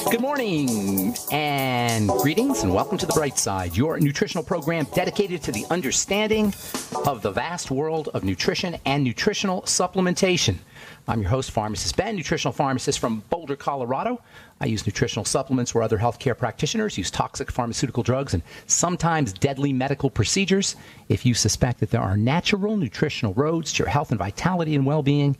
Good morning and greetings and welcome to The Bright Side, your nutritional program dedicated to the understanding of the vast world of nutrition and nutritional supplementation. I'm your host, Pharmacist Ben, nutritional pharmacist from Boulder, Colorado. I use nutritional supplements where other healthcare practitioners use toxic pharmaceutical drugs and sometimes deadly medical procedures. If you suspect that there are natural nutritional roads to your health and vitality and well-being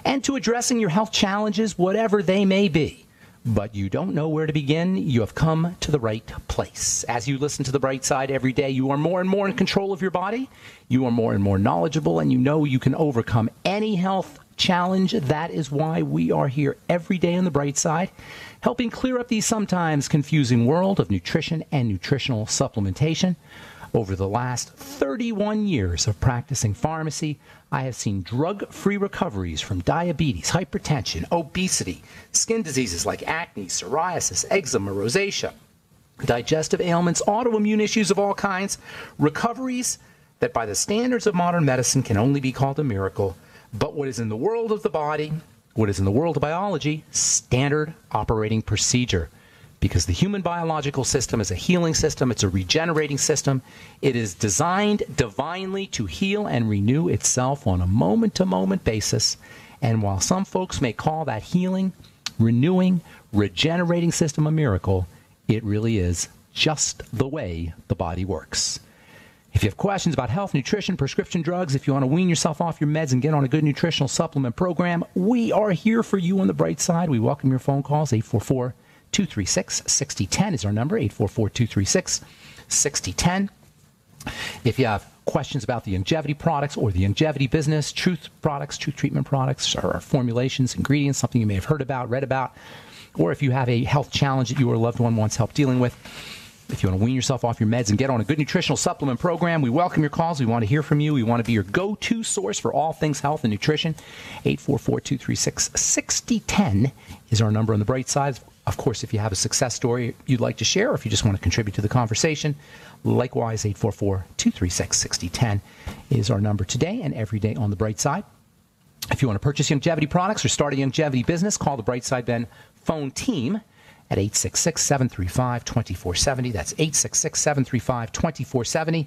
and to addressing your health challenges, whatever they may be, but you don't know where to begin, you have come to the right place. As you listen to The Bright Side every day, you are more and more in control of your body. You are more and more knowledgeable, and you know you can overcome any health challenge. That is why we are here every day on The Bright Side, helping clear up the sometimes confusing world of nutrition and nutritional supplementation. Over the last 31 years of practicing pharmacy, I have seen drug-free recoveries from diabetes, hypertension, obesity, skin diseases like acne, psoriasis, eczema, rosacea, digestive ailments, autoimmune issues of all kinds, recoveries that by the standards of modern medicine can only be called a miracle. But what is in the world of the body, what is in the world of biology, standard operating procedure. Because the human biological system is a healing system, it's a regenerating system. It is designed divinely to heal and renew itself on a moment-to-moment basis. And while some folks may call that healing, renewing, regenerating system a miracle, it really is just the way the body works. If you have questions about health, nutrition, prescription drugs, if you want to wean yourself off your meds and get on a good nutritional supplement program, we are here for you on The Bright Side. We welcome your phone calls. 844-236-6010 is our number, 844-236-6010. If you have questions about the longevity products or the longevity business, truth products, truth treatment products, or formulations, ingredients, something you may have heard about, read about, or if you have a health challenge that you or a loved one wants help dealing with, if you want to wean yourself off your meds and get on a good nutritional supplement program, we welcome your calls. We want to hear from you. We want to be your go-to source for all things health and nutrition. 844-236-6010 is our number on The Bright Side. Of course, if you have a success story you'd like to share, or if you just want to contribute to the conversation, likewise, 844-236-6010 is our number today and every day on The Bright Side. If you want to purchase longevity products or start a longevity business, call the Bright Side Ben phone team at 866-735-2470. That's 866-735-2470.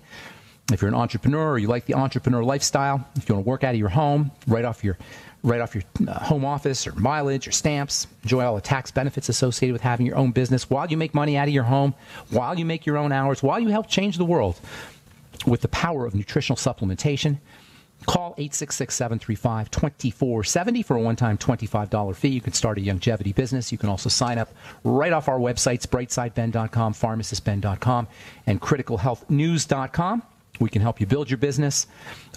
If you're an entrepreneur or you like the entrepreneur lifestyle, if you want to work out of your home, right off your home office or mileage or stamps, enjoy all the tax benefits associated with having your own business while you make money out of your home, while you make your own hours, while you help change the world with the power of nutritional supplementation, call 866-735-2470 for a one-time $25 fee. You can start a longevity business. You can also sign up right off our websites, brightsideben.com, pharmacistben.com, and criticalhealthnews.com. We can help you build your business.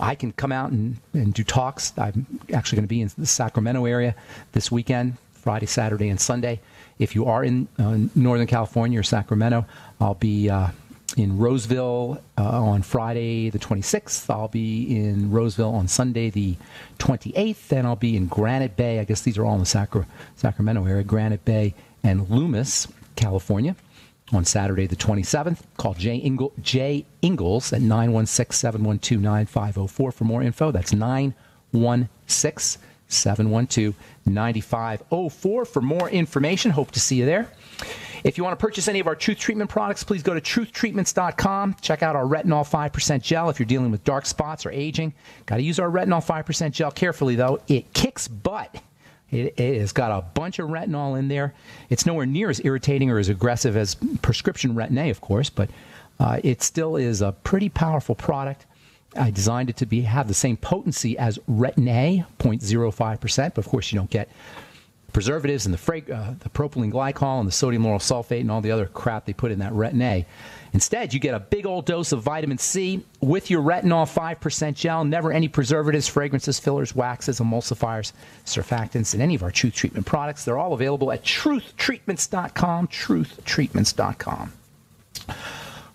I can come out and do talks. I'm actually going to be in the Sacramento area this weekend, Friday, Saturday, and Sunday. If you are in Northern California or Sacramento, I'll be in Roseville on Friday the 26th. I'll be in Roseville on Sunday the 28th. And I'll be in Granite Bay. I guess these are all in the Sacramento area. Granite Bay and Loomis, California, on Saturday the 27th. Call Jay Ingalls at 916-712-9504 for more info. That's 916-712-9504 for more information. Hope to see you there. If you want to purchase any of our Truth Treatment products, please go to truthtreatments.com. Check out our Retinol 5% gel if you're dealing with dark spots or aging. Got to use our Retinol 5% gel carefully, though. It kicks butt. It has got a bunch of retinol in there. It's nowhere near as irritating or as aggressive as prescription Retin-A, of course, but it still is a pretty powerful product. I designed it to have the same potency as Retin-A, 0.05%, but of course you don't get preservatives and the propylene glycol and the sodium lauryl sulfate and all the other crap they put in that Retin-A. Instead, you get a big old dose of vitamin C with your Retinol 5% gel. Never any preservatives, fragrances, fillers, waxes, emulsifiers, surfactants in any of our Truth Treatment products. They're all available at truthtreatments.com, truthtreatments.com.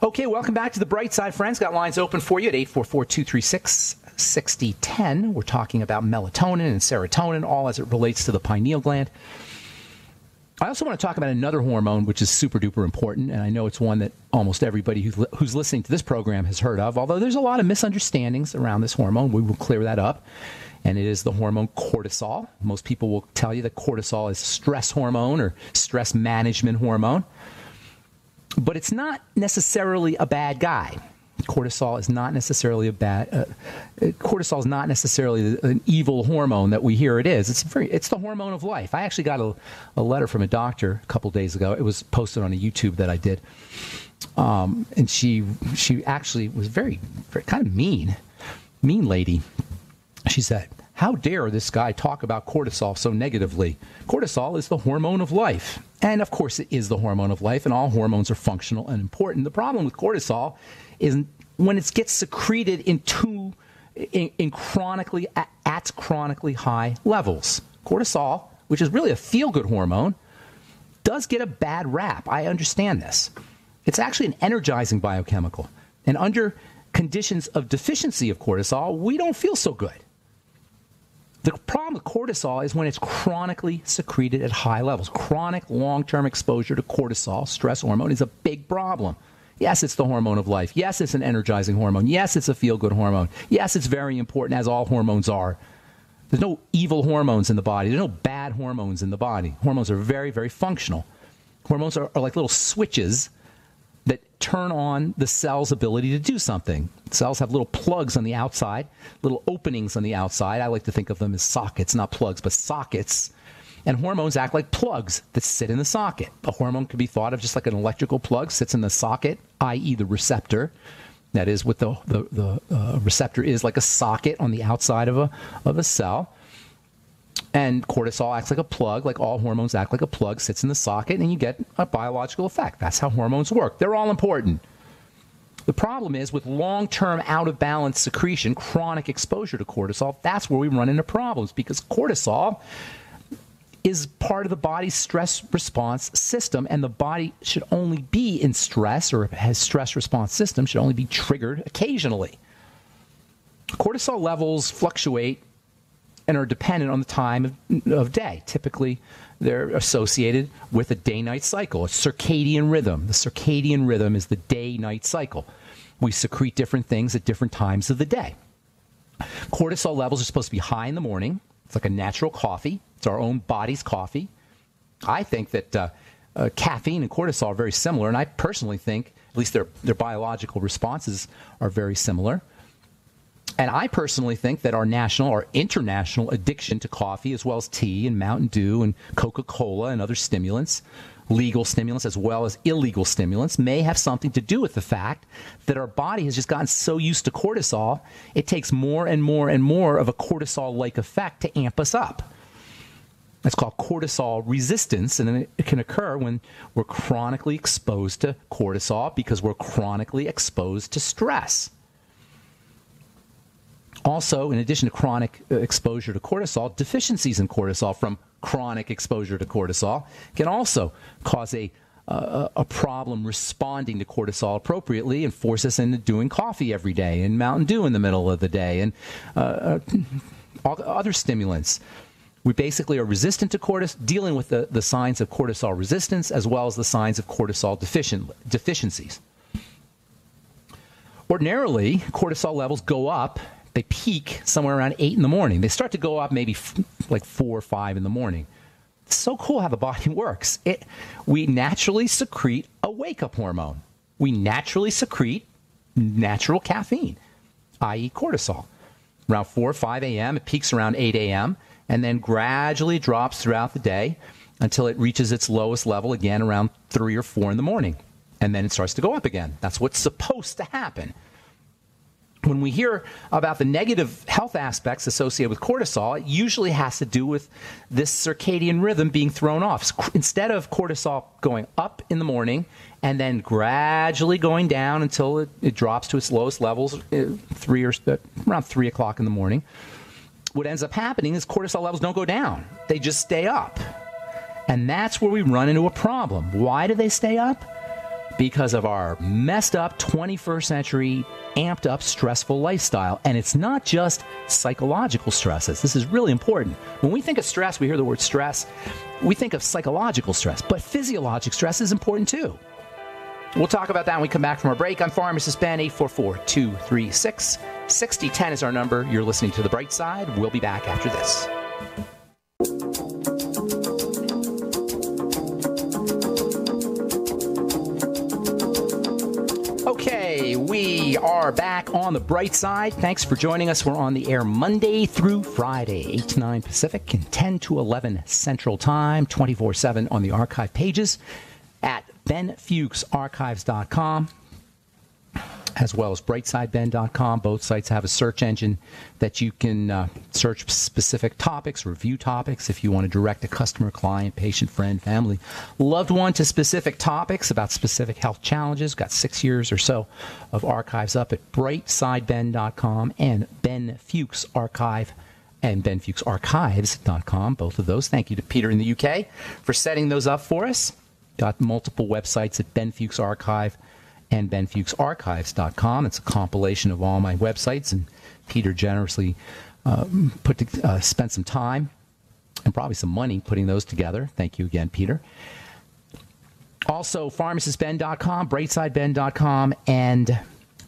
Okay, welcome back to The Bright Side, friends. Got lines open for you at 844-236-6010. We're talking about melatonin and serotonin, all as it relates to the pineal gland. I also want to talk about another hormone, which is super duper important, and I know it's one that almost everybody who's listening to this program has heard of, although there's a lot of misunderstandings around this hormone. We will clear that up. and it is the hormone cortisol. Most people will tell you that cortisol is stress hormone or stress management hormone. But it's not necessarily a bad guy. Cortisol is not necessarily cortisol is not necessarily an evil hormone that we hear it is. It's the hormone of life. I actually got a letter from a doctor a couple days ago. It was posted on a YouTube that I did. And she actually was very, very kind of mean lady. She said, "How dare this guy talk about cortisol so negatively? Cortisol is the hormone of life." And of course it is the hormone of life, and all hormones are functional and important. The problem with cortisol is when it gets secreted in chronically high levels. Cortisol, which is really a feel-good hormone, does get a bad rap. I understand this. It's actually an energizing biochemical. And under conditions of deficiency of cortisol, we don't feel so good. The problem with cortisol is when it's chronically secreted at high levels. Chronic long-term exposure to cortisol, stress hormone, is a big problem. Yes, it's the hormone of life. Yes, it's an energizing hormone. Yes, it's a feel-good hormone. Yes, it's very important, as all hormones are. There's no evil hormones in the body. There's no bad hormones in the body. Hormones are very, very functional. Hormones are like little switches that turn on the cell's ability to do something. Cells have little plugs on the outside, little openings on the outside. I like to think of them as sockets, not plugs, but sockets. And hormones act like plugs that sit in the socket. A hormone can be thought of just like an electrical plug, sits in the socket, i.e. the receptor. That is what the receptor is, like a socket on the outside of a cell. And cortisol acts like a plug, like all hormones act like a plug, sits in the socket, and you get a biological effect. That's how hormones work. They're all important. The problem is with long-term out-of-balance secretion, chronic exposure to cortisol, that's where we run into problems, because cortisol is part of the body's stress response system, and the body should only be in stress, or has stress response system, should only be triggered occasionally. Cortisol levels fluctuate and are dependent on the time of day. Typically, they're associated with a day-night cycle, a circadian rhythm. The circadian rhythm is the day-night cycle. We secrete different things at different times of the day. Cortisol levels are supposed to be high in the morning. It's like a natural coffee. It's our own body's coffee. I think that caffeine and cortisol are very similar, and I personally think, at least their biological responses are very similar. And I personally think that our national or international addiction to coffee, as well as tea and Mountain Dew and Coca-Cola and other stimulants, legal stimulants as well as illegal stimulants, may have something to do with the fact that our body has just gotten so used to cortisol, it takes more and more and more of a cortisol-like effect to amp us up. That's called cortisol resistance, and it can occur when we're chronically exposed to cortisol because we're chronically exposed to stress. Also, in addition to chronic exposure to cortisol, deficiencies in cortisol from chronic exposure to cortisol can also cause a problem responding to cortisol appropriately and force us into doing coffee every day and Mountain Dew in the middle of the day and other stimulants. We basically are resistant to cortisol, dealing with the signs of cortisol resistance as well as the signs of cortisol deficiencies. Ordinarily, cortisol levels go up. They peak somewhere around 8 in the morning. They start to go up maybe like 4 or 5 in the morning. It's so cool how the body works. We naturally secrete a wake-up hormone. We naturally secrete natural caffeine, i.e. cortisol. Around 4 or 5 a.m., it peaks around 8 a.m., and then gradually drops throughout the day until it reaches its lowest level again around 3 or 4 in the morning. And then it starts to go up again. That's what's supposed to happen. When we hear about the negative health aspects associated with cortisol, it usually has to do with this circadian rhythm being thrown off. Instead of cortisol going up in the morning and then gradually going down until it drops to its lowest levels around 3 o'clock in the morning, what ends up happening is cortisol levels don't go down. They just stay up. And that's where we run into a problem. Why do they stay up? Because of our messed up 21st century amped up stressful lifestyle. And it's not just psychological stresses. This is really important. When we think of stress, we hear the word stress, we think of psychological stress, but physiologic stress is important too. We'll talk about that when we come back from our break. I'm Pharmacist Ben. 844-236-6010 is our number. You're listening to The Bright Side. We'll be back after this. Okay, we are back on The Bright Side. Thanks for joining us. We're on the air Monday through Friday, 8 to 9 Pacific and 10 to 11 Central Time, 24/7 on the archive pages at benfuchsarchives.com, as well as brightsideben.com. Both sites have a search engine that you can search specific topics, review topics, if you want to direct a customer, client, patient, friend, family, loved one to specific topics about specific health challenges. Got 6 years or so of archives up at brightsideben.com and Ben Fuchs Archive and benfuchsarchives.com, both of those. Thank you to Peter in the UK for setting those up for us. Got multiple websites at Ben Fuchs Archive and benfuchsarchives.com. It's a compilation of all my websites, and Peter generously spent some time and probably some money putting those together. Thank you again, Peter. Also, pharmacistben.com, brightsideben.com, and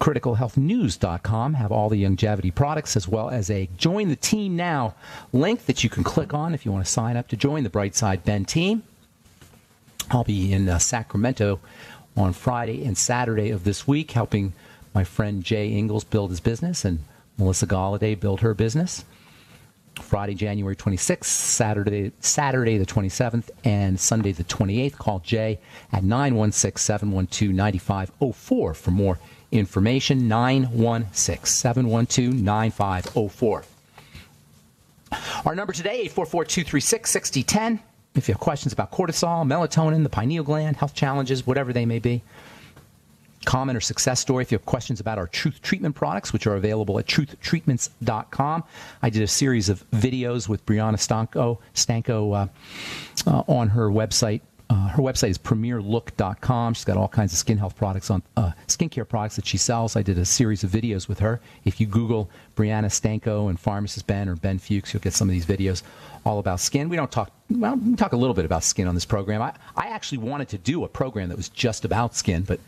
criticalhealthnews.com have all the longevity products, as well as a Join the Team Now link that you can click on if you want to sign up to join the Brightside Ben team. I'll be in Sacramento on Friday and Saturday of this week, helping my friend Jay Ingalls build his business and Melissa Galladay build her business. Friday, January 26th, Saturday the 27th, and Sunday the 28th. Call Jay at 916-712-9504 for more information. 916-712-9504. Our number today, 844-236-6010. If you have questions about cortisol, melatonin, the pineal gland, health challenges, whatever they may be, comment or success story. If you have questions about our Truth Treatment products, which are available at truthtreatments.com. I did a series of videos with Brianna Stanko on her website. Her website is premierlook.com. She's got all kinds of skin health products on skincare products that she sells. I did a series of videos with her. If you Google Brianna Stanko and Pharmacist Ben or Ben Fuchs, you'll get some of these videos all about skin. We talk a little bit about skin on this program. I actually wanted to do a program that was just about skin, but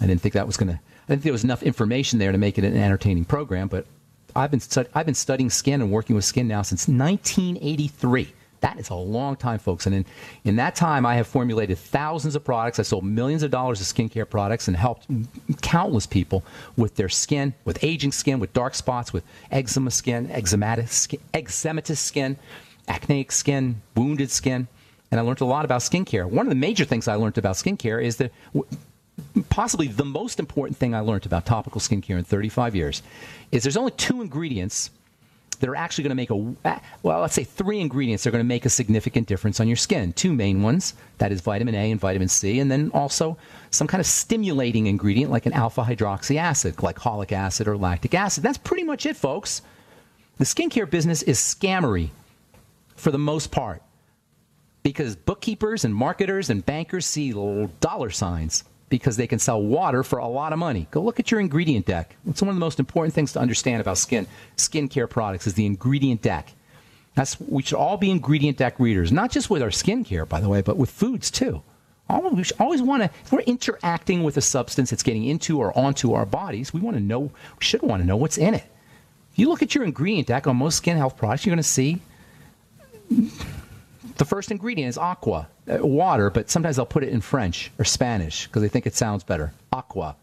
I didn't think that was going to. I didn't think there was enough information there to make it an entertaining program. But I've been studying skin and working with skin now since 1983. That is a long time, folks. And in that time, I have formulated thousands of products. I sold millions of dollars of skincare products and helped countless people with their skin, with aging skin, with dark spots, with eczema skin, eczematous skin, acneic skin, wounded skin. And I learned a lot about skincare. One of the major things I learned about skincare is that possibly the most important thing I learned about topical skincare in 35 years is there's only 2 ingredients that are actually going to make let's say 3 ingredients that are going to make a significant difference on your skin. 2 main ones, that is vitamin A and vitamin C, and then also some kind of stimulating ingredient like an alpha hydroxy acid, glycolic acid or lactic acid. That's pretty much it, folks. The skincare business is scammery for the most part because bookkeepers and marketers and bankers see dollar signs because they can sell water for a lot of money. Go look at your ingredient deck. It's one of the most important things to understand about skincare products is the ingredient deck. We should all be ingredient deck readers, not just with our skincare, by the way, but with foods too. We should always want to, if we're interacting with a substance that's getting into or onto our bodies, we should want to know what's in it. If you look at your ingredient deck on most skin health products, you're going to see the first ingredient is aqua, water, but sometimes they'll put it in French or Spanish because they think it sounds better. Aqua.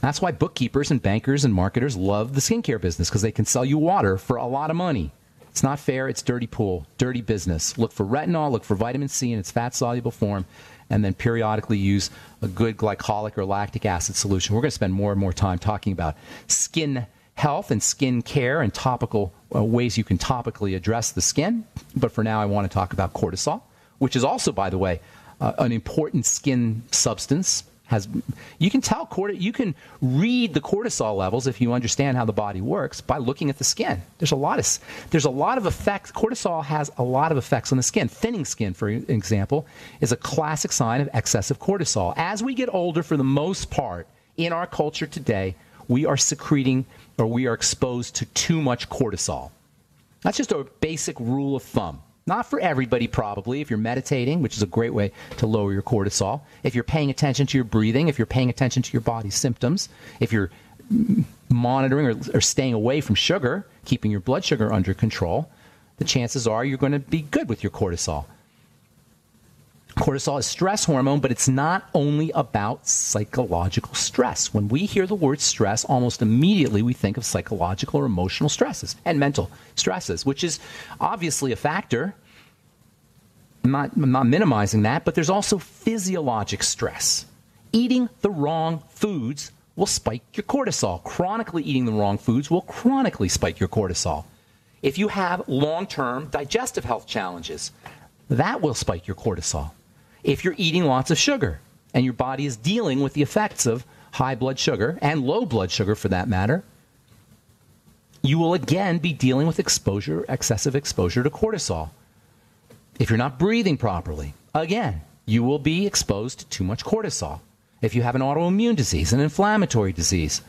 That's why bookkeepers and bankers and marketers love the skincare business because they can sell you water for a lot of money. It's not fair. It's dirty pool, dirty business. Look for retinol, look for vitamin C in its fat-soluble form, and then periodically use a good glycolic or lactic acid solution. We're going to spend more and more time talking about skin health and skin care and topical ways you can topically address the skin. But for now, I want to talk about cortisol, which is also, by the way, an important skin substance. You can read the cortisol levels if you understand how the body works by looking at the skin. There's a lot of effects. Cortisol has a lot of effects on the skin. Thinning skin, for example, is a classic sign of excessive cortisol. As we get older, for the most part, in our culture today, we are secreting or we are exposed to too much cortisol. That's just a basic rule of thumb. Not for everybody, probably. If you're meditating, which is a great way to lower your cortisol. If you're paying attention to your breathing, if you're paying attention to your body's symptoms, if you're monitoring or staying away from sugar, keeping your blood sugar under control, the chances are you're going to be good with your cortisol. Cortisol is stress hormone, but it's not only about psychological stress. When we hear the word stress, almost immediately we think of psychological or emotional stresses and mental stresses, which is obviously a factor. I'm not minimizing that, but there's also physiologic stress. Eating the wrong foods will spike your cortisol. Chronically eating the wrong foods will chronically spike your cortisol. If you have long-term digestive health challenges, that will spike your cortisol. If you're eating lots of sugar and your body is dealing with the effects of high blood sugar and low blood sugar for that matter, you will again be dealing with excessive exposure to cortisol. If you're not breathing properly, again, you will be exposed to too much cortisol. If you have an autoimmune disease, an inflammatory disease,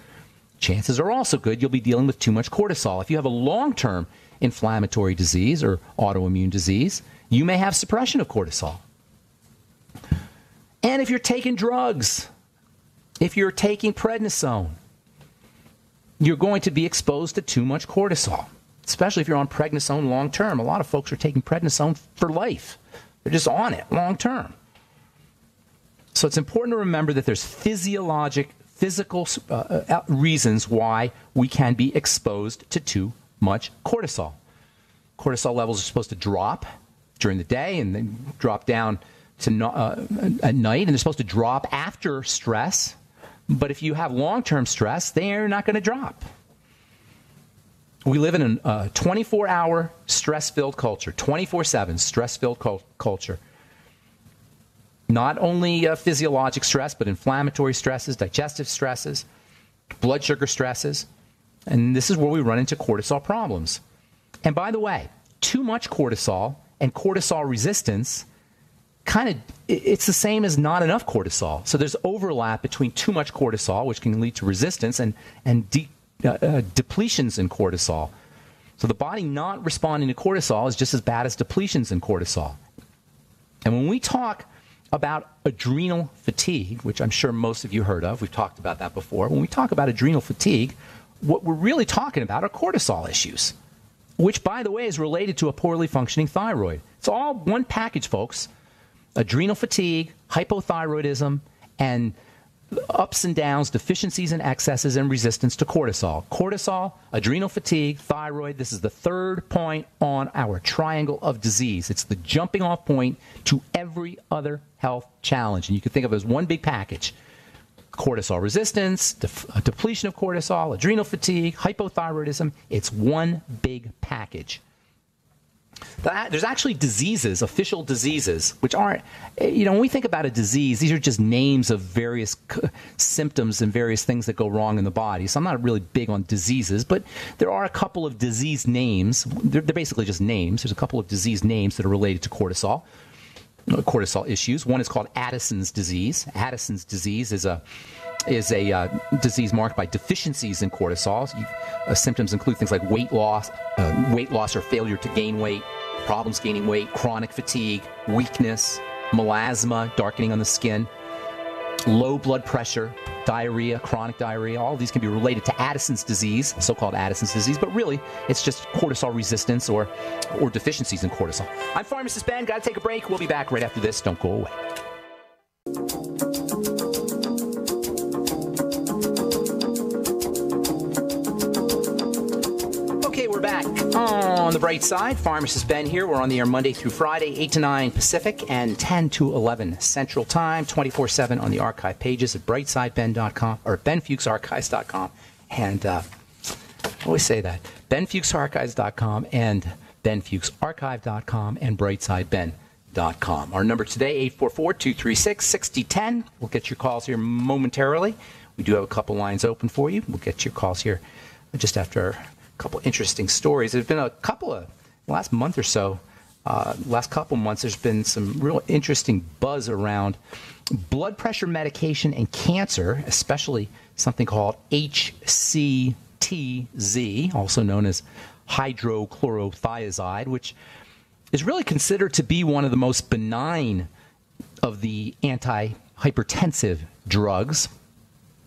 chances are also good you'll be dealing with too much cortisol. If you have a long-term inflammatory disease or autoimmune disease, you may have suppression of cortisol. And if you're taking drugs, if you're taking prednisone, you're going to be exposed to too much cortisol, especially if you're on prednisone long term. A lot of folks are taking prednisone for life. They're just on it long term. So it's important to remember that there's physical reasons why we can be exposed to too much cortisol. Cortisol levels are supposed to drop during the day and then drop down to at night, and they're supposed to drop after stress. But if you have long-term stress, they're not going to drop. We live in a 24-hour stress-filled culture, 24/7 stress-filled culture. Not only physiologic stress, but inflammatory stresses, digestive stresses, blood sugar stresses. And this is where we run into cortisol problems. And by the way, too much cortisol and cortisol resistance it's the same as not enough cortisol. So there's overlap between too much cortisol, which can lead to resistance, and depletions in cortisol. So the body not responding to cortisol is just as bad as depletions in cortisol. And when we talk about adrenal fatigue, which I'm sure most of you heard of, we've talked about that before. When we talk about adrenal fatigue, what we're really talking about are cortisol issues, which, by the way, is related to a poorly functioning thyroid. It's all one package, folks. Adrenal fatigue, hypothyroidism, and ups and downs, deficiencies and excesses, and resistance to cortisol. Cortisol, adrenal fatigue, thyroid. This is the third point on our triangle of disease. It's the jumping off point to every other health challenge. And you can think of it as one big package. Cortisol resistance, depletion of cortisol, adrenal fatigue, hypothyroidism. It's one big package. There's actually diseases, official diseases, which aren't, when we think about a disease, these are just names of various symptoms and various things that go wrong in the body. So I'm not really big on diseases, but there are a couple of disease names. They're basically just names. There's a couple of disease names that are related to cortisol issues. One is called Addison's disease. Addison's disease is a disease marked by deficiencies in cortisol. Symptoms include things like weight loss or failure to gain weight, problems gaining weight, chronic fatigue, weakness, melasma, darkening on the skin, low blood pressure, diarrhea, chronic diarrhea. All of these can be related to Addison's disease, so-called Addison's disease, but really it's just cortisol resistance or deficiencies in cortisol. I'm Pharmacist Ben. Got to take a break. We'll be back right after this. Don't go away. We're back on the bright side. Pharmacist Ben here. We're on the air Monday through Friday, 8 to 9 Pacific and 10 to 11 Central Time, 24/7 on the archive pages at brightsideben.com or benfuchsarchives.com. And I always say that, benfuchsarchives.com and benfuchsarchive.com and brightsideben.com. Our number today, 844-236-6010. We'll get your calls here momentarily. We do have a couple lines open for you. We'll get your calls here just after couple interesting stories. There's been a couple of, last month or so, last couple months, there's been some real interesting buzz around blood pressure medication and cancer, especially something called HCTZ, also known as hydrochlorothiazide, which is really considered to be one of the most benign of the antihypertensive drugs.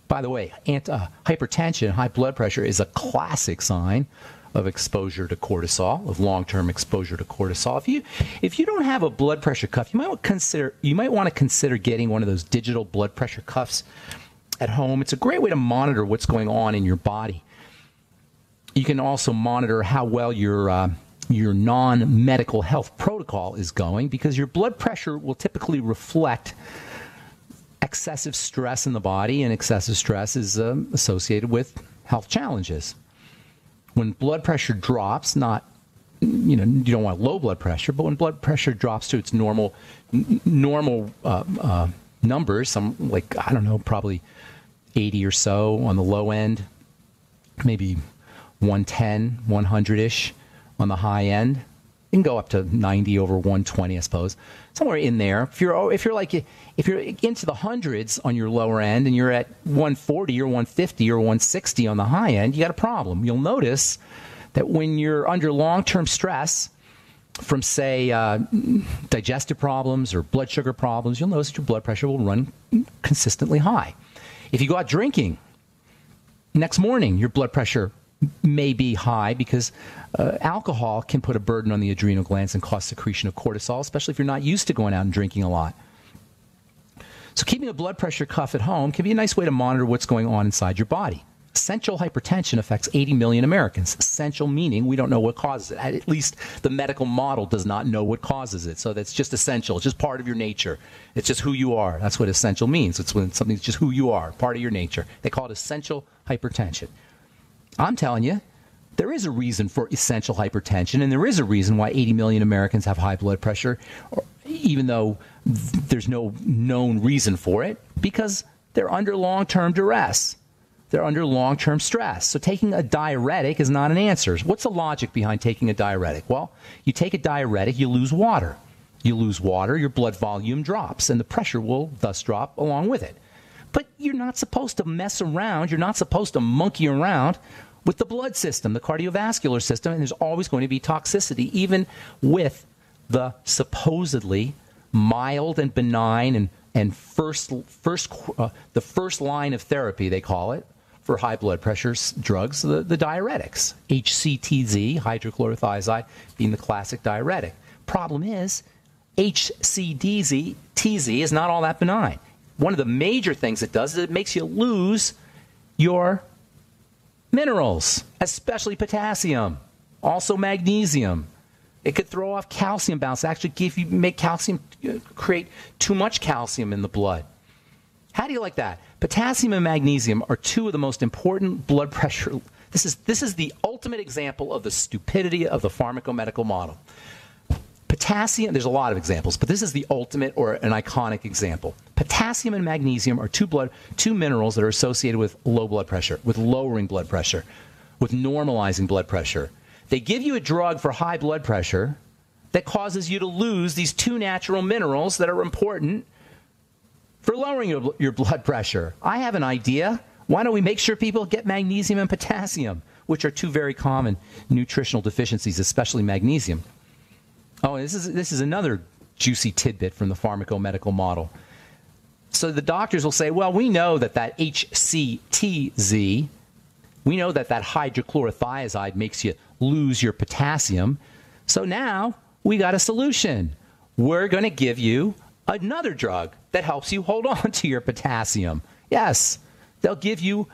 By the way, hypertension, high blood pressure, is a classic sign of exposure to cortisol, of long-term exposure to cortisol. If you don't have a blood pressure cuff, you might want to consider getting one of those digital blood pressure cuffs at home. It's a great way to monitor what's going on in your body. You can also monitor how well your non-medical health protocol is going, because your blood pressure will typically reflect excessive stress in the body, and excessive stress is associated with health challenges. When blood pressure drops, you don't want low blood pressure, but when blood pressure drops to its normal numbers, probably 80 or so on the low end, maybe 110, 100-ish on the high end. You can go up to 90 over 120, I suppose, somewhere in there. If you're into the hundreds on your lower end and you're at 140 or 150 or 160 on the high end, you got a problem. You'll notice that when you're under long-term stress from, say, digestive problems or blood sugar problems, you'll notice that your blood pressure will run consistently high. If you go out drinking, next morning your blood pressure may be high, because alcohol can put a burden on the adrenal glands and cause secretion of cortisol, especially if you're not used to going out and drinking a lot. So keeping a blood pressure cuff at home can be a nice way to monitor what's going on inside your body. Essential hypertension affects 80 million Americans. Essential meaning we don't know what causes it. At least the medical model does not know what causes it. So that's just essential. It's just part of your nature. It's just who you are. That's what essential means. It's when something's just who you are, part of your nature. They call it essential hypertension. I'm telling you, there is a reason for essential hypertension, and there is a reason why 80 million Americans have high blood pressure, even though there's no known reason for it, because they're under long-term duress. They're under long-term stress. So taking a diuretic is not an answer. What's the logic behind taking a diuretic? Well, you take a diuretic, you lose water. You lose water, your blood volume drops, and the pressure will thus drop along with it. But you're not supposed to mess around. You're not supposed to monkey around with the blood system, the cardiovascular system, and there's always going to be toxicity, even with the supposedly mild and benign and the first line of therapy, they call it, for high blood pressure drugs, the diuretics. HCTZ, hydrochlorothiazide, being the classic diuretic. Problem is, HCTZ is not all that benign. One of the major things it does is it makes you lose your minerals, especially potassium, also magnesium. It could throw off calcium balance, actually make calcium, create too much calcium in the blood. How do you like that? Potassium and magnesium are two of the most important blood pressure. This is the ultimate example of the stupidity of the pharmacomedical model. Potassium, there's a lot of examples, but this is the ultimate or an iconic example. Potassium and magnesium are two minerals that are associated with low blood pressure, with lowering blood pressure, with normalizing blood pressure. They give you a drug for high blood pressure that causes you to lose these two natural minerals that are important for lowering your blood pressure. I have an idea. Why don't we make sure people get magnesium and potassium, which are two very common nutritional deficiencies, especially magnesium. Oh, and this is another juicy tidbit from the pharmacomedical model. So the doctors will say, well, we know that HCTZ, we know that hydrochlorothiazide makes you lose your potassium. So now we got a solution. We're going to give you another drug that helps you hold on to your potassium. Yes, they'll give you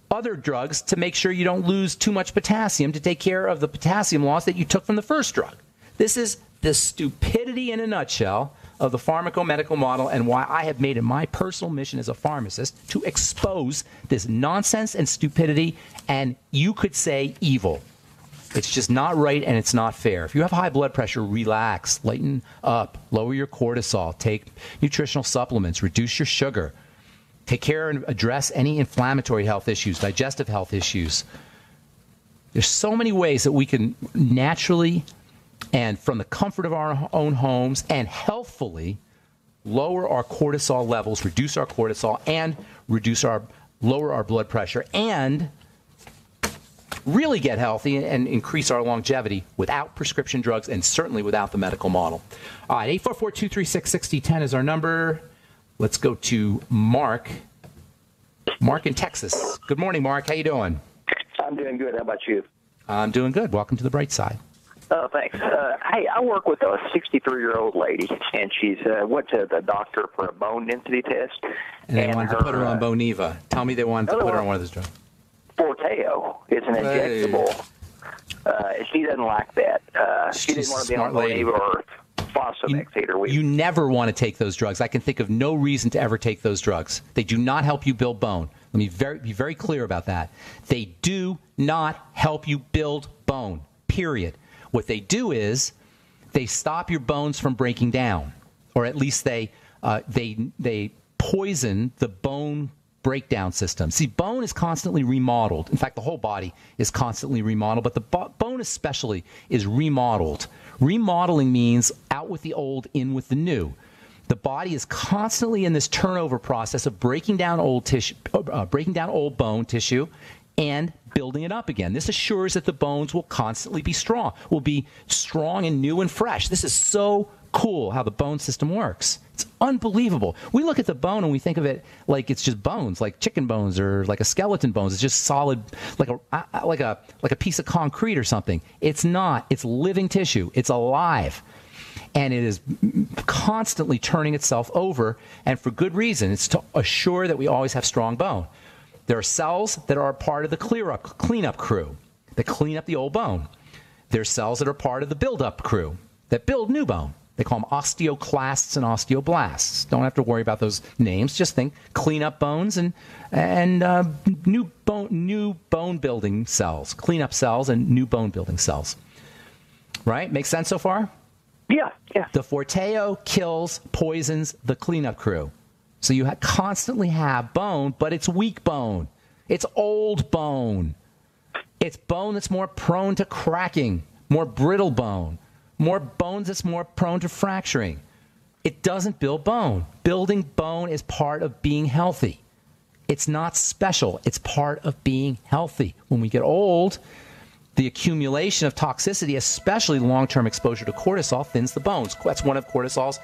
other drugs to make sure you don't lose too much potassium to take care of the potassium loss that you took from the first drug. This is the stupidity in a nutshell of the pharmacomedical model, and why I have made it my personal mission as a pharmacist to expose this nonsense and stupidity, and you could say evil. It's just not right, and it's not fair. If you have high blood pressure, relax, lighten up, lower your cortisol, take nutritional supplements, reduce your sugar, take care and address any inflammatory health issues, digestive health issues. There's so many ways that we can naturally and from the comfort of our own homes and healthfully lower our cortisol levels, reduce our cortisol, and lower our blood pressure, and really get healthy and increase our longevity without prescription drugs and certainly without the medical model. All right, 844-236-6010 is our number. Let's go to Mark. Mark in Texas. Good morning, Mark. How you doing? I'm doing good. How about you? I'm doing good. Welcome to the bright side. Oh, thanks. Hey, I work with a 63-year-old lady, and she's went to the doctor for a bone density test. And they wanted to put her on Boniva. Tell me they wanted to put her on one of those drugs. Forteo. It's an injectable. She doesn't like that. She didn't want to be on Boniva or Fosamax either. You never want to take those drugs. I can think of no reason to ever take those drugs. They do not help you build bone. Let me be very clear about that. They do not help you build bone, period. What they do is they stop your bones from breaking down, or at least they poison the bone breakdown system. See, bone is constantly remodeled. In fact, the whole body is constantly remodeled, but the bone especially is remodeled. Remodeling means out with the old, in with the new. The body is constantly in this turnover process of breaking down old tissue, breaking down old bone tissue, and building it up again. This assures that the bones will constantly be strong, and new and fresh. This is so cool how the bone system works. It's unbelievable. We look at the bone and we think of it like it's just bones, like chicken bones or like a skeleton bones. It's just solid, like a piece of concrete or something. It's not. It's living tissue. It's alive. And it is constantly turning itself over, and for good reason. It's to assure that we always have strong bone. There are cells that are part of the cleanup crew that clean up the old bone. There are cells that are part of the build-up crew that build new bone. They call them osteoclasts and osteoblasts. Don't have to worry about those names. Just think clean up bones and new bone building cells, clean up cells and new bone building cells. Right? Make sense so far? Yeah. The Forteo kills, poisons the cleanup crew. So you constantly have bone, but it's weak bone. It's old bone. It's bone that's more prone to cracking, more brittle bone, more bones that's more prone to fracturing. It doesn't build bone. Building bone is part of being healthy. It's not special. It's part of being healthy. When we get old, the accumulation of toxicity, especially long-term exposure to cortisol, thins the bones. That's one of cortisol's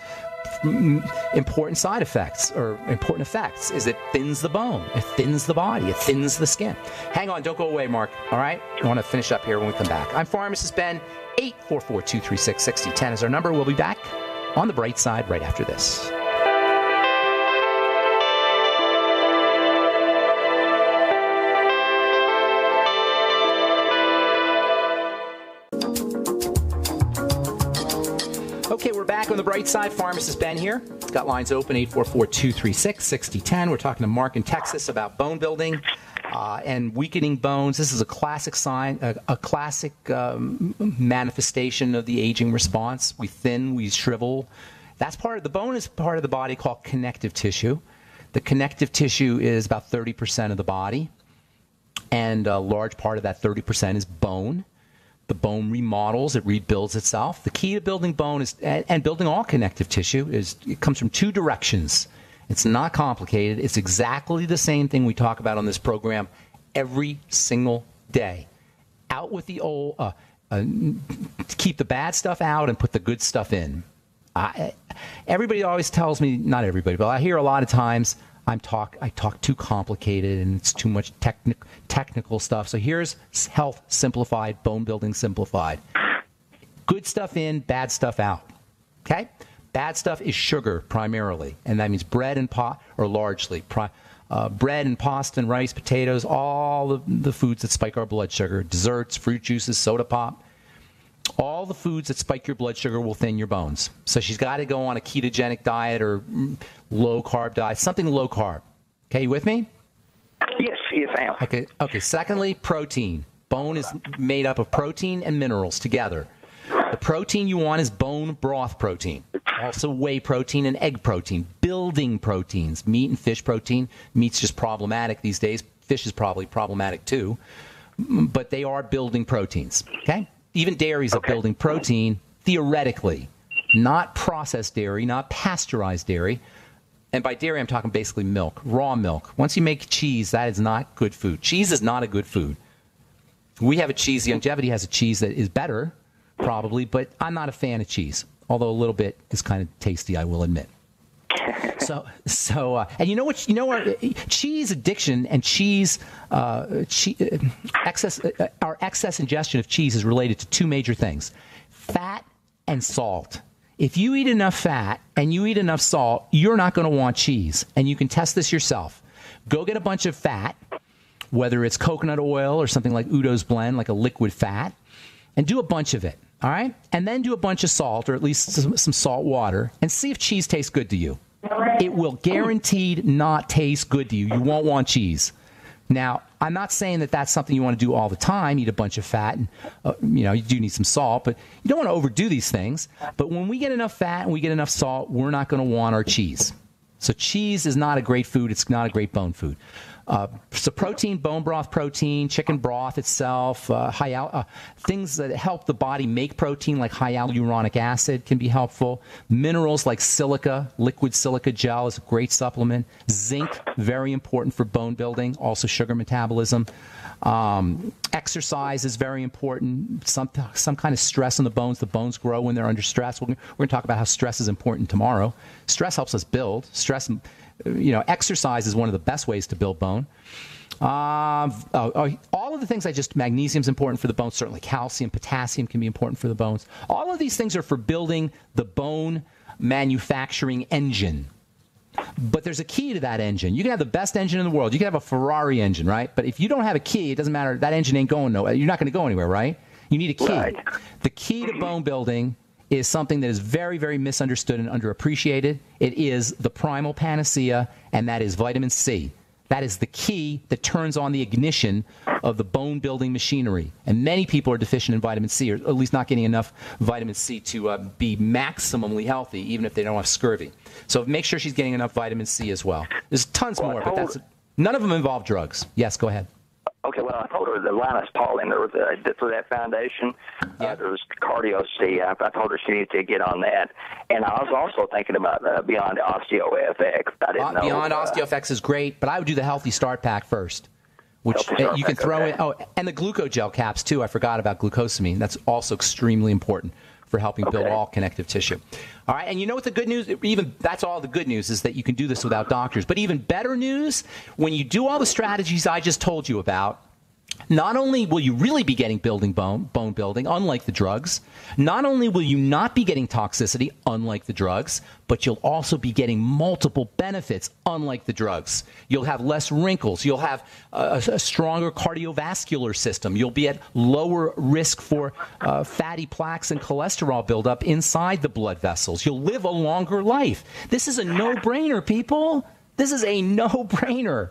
important side effects, or important effects, is it thins the bone. It thins the body. It thins the skin. Hang on. Don't go away, Mark. All right? I want to finish up here when we come back. I'm Pharmacist Ben. 844-236-6010 is our number. We'll be back on the bright side right after this. Okay, we're back on the bright side. Pharmacist Ben here. Got lines open, 844-236-6010. We're talking to Mark in Texas about bone building and weakening bones. This is a classic sign, a classic manifestation of the aging response. We thin, we shrivel. That's part of the bone is part of the body called connective tissue. The connective tissue is about 30% of the body, and a large part of that 30% is bone. The bone remodels, it rebuilds itself. The key to building bone is, and building all connective tissue, is it comes from two directions. It's not complicated. It's exactly the same thing we talk about on this program every single day. Out with the old, keep the bad stuff out and put the good stuff in. Everybody always tells me, not everybody, but I hear a lot of times, I talk too complicated and it's too much technical stuff. So here's health simplified, bone building simplified. Good stuff in, bad stuff out. Okay? Bad stuff is sugar primarily, and that means bread and largely bread and pasta and rice, potatoes, all the foods that spike our blood sugar, desserts, fruit juices, soda pop. All the foods that spike your blood sugar will thin your bones. So she's got to go on a ketogenic diet or low-carb diet, something low-carb. Okay, you with me? Yes, I am. Okay. Secondly, protein. Bone is made up of protein and minerals together. The protein you want is bone broth protein. Also whey protein and egg protein. Building proteins. Meat and fish protein. Meat's just problematic these days. Fish is probably problematic too. But they are building proteins. Okay? Even dairy is a building protein, theoretically. Not processed dairy, not pasteurized dairy. And by dairy, I'm talking basically milk, raw milk. Once you make cheese, that is not good food. Cheese is not a good food. We have a cheese. Longevity has a cheese that is better, probably, but I'm not a fan of cheese, although a little bit is kind of tasty, I will admit. And you know what? Cheese addiction and our excess ingestion of cheese is related to two major things: fat and salt. If you eat enough fat and you eat enough salt, you're not going to want cheese. And you can test this yourself. Go get a bunch of fat, whether it's coconut oil or something like Udo's Blend, like a liquid fat, and do a bunch of it. All right? And then do a bunch of salt, or at least some salt water, and see if cheese tastes good to you. It will guaranteed not taste good to you. You won't want cheese. Now, I'm not saying that that's something you want to do all the time, eat a bunch of fat, and you do need some salt, but you don't want to overdo these things. But when we get enough fat and we get enough salt, we're not going to want our cheese. So cheese is not a great food. It's not a great bone food. So protein, bone broth protein, chicken broth itself, things that help the body make protein like high hyaluronic acid can be helpful. Minerals like silica, liquid silica gel is a great supplement. Zinc, very important for bone building, also sugar metabolism. Exercise is very important. Some kind of stress on the bones. The bones grow when they're under stress. We're going to talk about how stress is important tomorrow. Stress helps us build. Exercise is one of the best ways to build bone. All of the things magnesium is important for the bones. Certainly calcium, potassium can be important for the bones. All of these things are for building the bone manufacturing engine. But there's a key to that engine. You can have the best engine in the world. You can have a Ferrari engine, right? But if you don't have a key, it doesn't matter. That engine ain't going nowhere. You're not going to go anywhere, right? You need a key. Right. The key to bone building is something that is very, very misunderstood and underappreciated. It is the primal panacea, and that is vitamin C. That is the key that turns on the ignition of the bone-building machinery. And many people are deficient in vitamin C, or at least not getting enough vitamin C to be maximally healthy, even if they don't have scurvy. So make sure she's getting enough vitamin C as well. There's tons more, but none of them involve drugs. Yes, go ahead. Okay, well, I told her the Linus Pauling, there was for that foundation, there was Cardio C. I told her she needed to get on that. And I was also thinking about Beyond OsteoFX. I didn't know. Beyond OsteoFX is great, but I would do the Healthy Start Pack first, which you can throw in. Oh, and the glucogel caps, too. I forgot about glucosamine. That's also extremely important for helping build all connective tissue. All right, and you know what the good news, that's all the good news, is that you can do this without doctors. But even better news, when you do all the strategies I just told you about, not only will you really be getting bone building, unlike the drugs, not only will you not be getting toxicity, unlike the drugs, but you'll also be getting multiple benefits, unlike the drugs. You'll have less wrinkles. You'll have a stronger cardiovascular system. You'll be at lower risk for fatty plaques and cholesterol buildup inside the blood vessels. You'll live a longer life. This is a no-brainer, people. This is a no-brainer.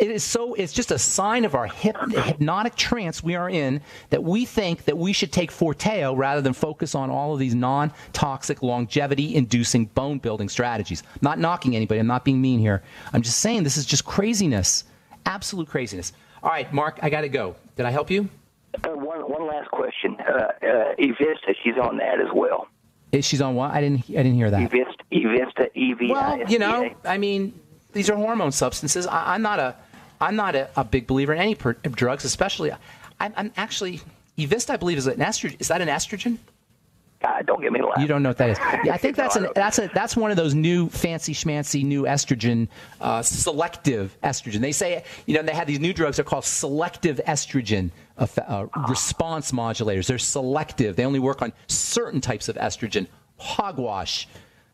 It's just a sign of our hypnotic trance we are in, that we think that we should take Forteo rather than focus on all of these non-toxic, longevity-inducing bone-building strategies. I'm not knocking anybody. I'm not being mean here. I'm just saying this is just craziness, absolute craziness. All right, Mark, I got to go. Did I help you? One last question. Evista, she's on that as well. She's on what? I didn't hear that. Evista, EVISTA. Well, I mean, these are hormone substances. I'm not a big believer in any drugs, especially. I'm actually, Evista, I believe, is an estrogen. Is that an estrogen? Don't get me laughing. You don't know what that is. Yeah, I think that's one of those new fancy schmancy new estrogen, selective estrogen. They say, they have these new drugs. They're called selective estrogen response modulators. They're selective. They only work on certain types of estrogen. Hogwash.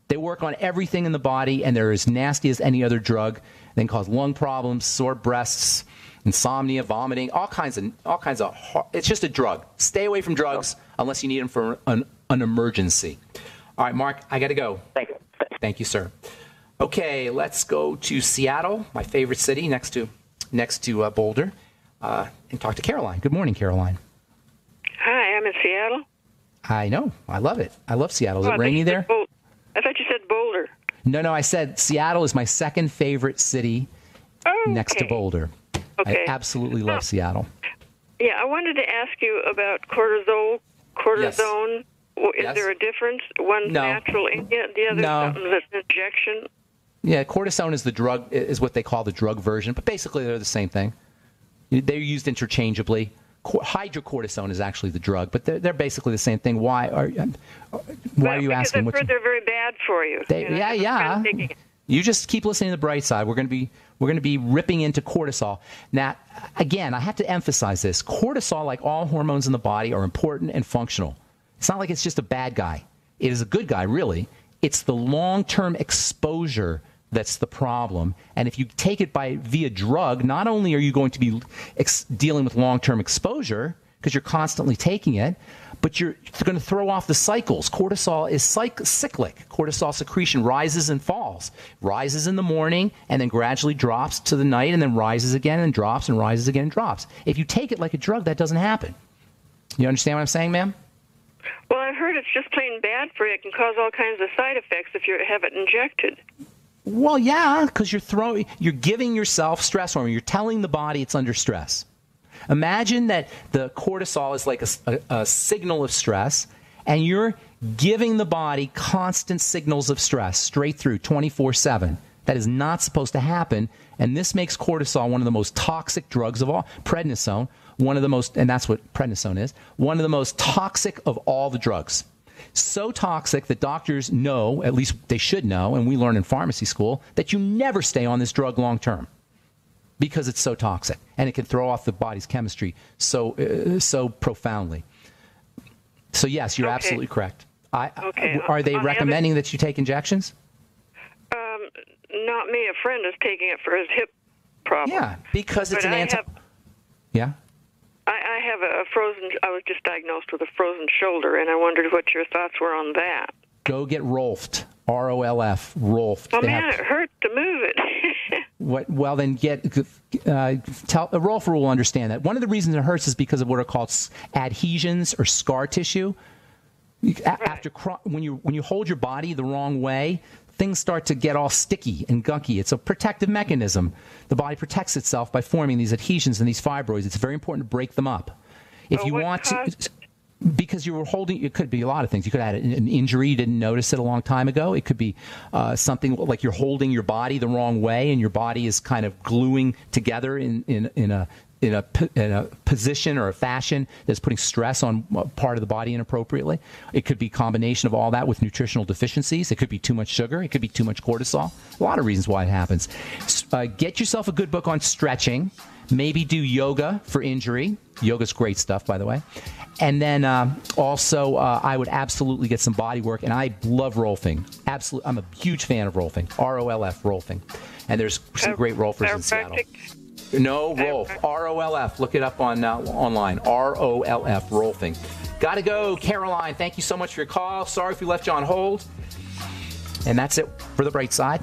They work on everything in the body, and they're as nasty as any other drug. They can cause lung problems, sore breasts, insomnia, vomiting, all kinds of. It's just a drug. Stay away from drugs unless you need them for an emergency. All right, Mark, I got to go. Thank you. Thank you, sir. Okay, let's go to Seattle, my favorite city, next to Boulder, and talk to Caroline. Good morning, Caroline. Hi, I'm in Seattle. I know. I love it. I love Seattle. Is it rainy there? I thought you said Boulder. No, I said Seattle is my second favorite city next to Boulder. Okay. I absolutely love Seattle. Yeah, I wanted to ask you about cortisone. Yes. Is there a difference? One's natural, the other something that's an injection? Yeah, cortisone is the drug, is what they call the drug version, but basically they're the same thing. They're used interchangeably. hydrocortisone is actually the drug, but they're basically the same thing. Why are you asking? Because I've heard they're very bad for you. Yeah. You just keep listening to the bright side. We're going to be ripping into cortisol. Now, again, I have to emphasize this. Cortisol, like all hormones in the body, are important and functional. It's not like it's just a bad guy. It is a good guy, really. It's the long-term exposure that's the problem. And if you take it via drug, not only are you going to be dealing with long-term exposure because you're constantly taking it, but you're going to throw off the cycles. Cortisol is cyclic. Cortisol secretion rises and falls. Rises in the morning and then gradually drops to the night and then rises again and drops and rises again and drops. If you take it like a drug, that doesn't happen. You understand what I'm saying, ma'am? Well, I've heard it's just plain bad for you. It can cause all kinds of side effects if you have it injected. Well, yeah, because you're giving yourself stress hormone. You're telling the body it's under stress. Imagine that the cortisol is like a signal of stress, and you're giving the body constant signals of stress straight through 24/7. That is not supposed to happen, and this makes cortisol one of the most toxic drugs of all. Prednisone, one of the most, and that's what prednisone is, one of the most toxic of all the drugs. So toxic that doctors know, at least they should know, and we learn in pharmacy school, that you never stay on this drug long term because it's so toxic and it can throw off the body's chemistry so profoundly. So yes, you're absolutely correct. Are they recommending that you take injections? Not me. A friend is taking it for his hip problem. Yeah, because it's Yeah. I have I was just diagnosed with a frozen shoulder, and I wondered what your thoughts were on that. Go get Rolfed, R-O-L-F, Rolfed. Oh, man, it hurts to move it. Well, then Rolf will understand that. One of the reasons it hurts is because of what are called adhesions or scar tissue. When you hold your body the wrong way, things start to get all sticky and gunky. It's a protective mechanism. The body protects itself by forming these adhesions and these fibroids. It's very important to break them up. If you want to, because you were holding, it could be a lot of things. You could have had an injury, you didn't notice it a long time ago. It could be something like you're holding your body the wrong way and your body is kind of gluing together in a position or a fashion that's putting stress on part of the body inappropriately. It could be a combination of all that with nutritional deficiencies. It could be too much sugar. It could be too much cortisol. A lot of reasons why it happens. Get yourself a good book on stretching. Maybe do yoga for injury. Yoga's great stuff, by the way. And then also, I would absolutely get some body work. And I love Rolfing. Absolutely, I'm a huge fan of Rolfing. R-O-L-F, Rolfing. And there's some great Rolfers in Seattle. No, Rolf. R-O-L-F. Look it up online. R-O-L-F, Rolfing. Got to go, Caroline. Thank you so much for your call. Sorry if we left you on hold. And that's it for The Bright Side.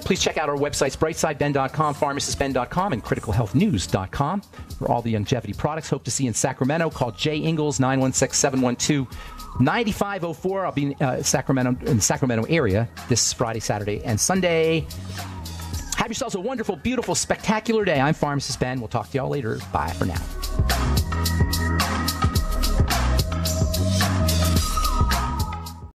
Please check out our websites, brightsideben.com, pharmacistben.com, and criticalhealthnews.com for all the longevity products. Hope to see you in Sacramento. Call Jay Ingalls, 916-712-9504. I'll be in the Sacramento area this Friday, Saturday, and Sunday. Have yourselves a wonderful, beautiful, spectacular day. I'm Pharmacist Ben. We'll talk to y'all later. Bye for now.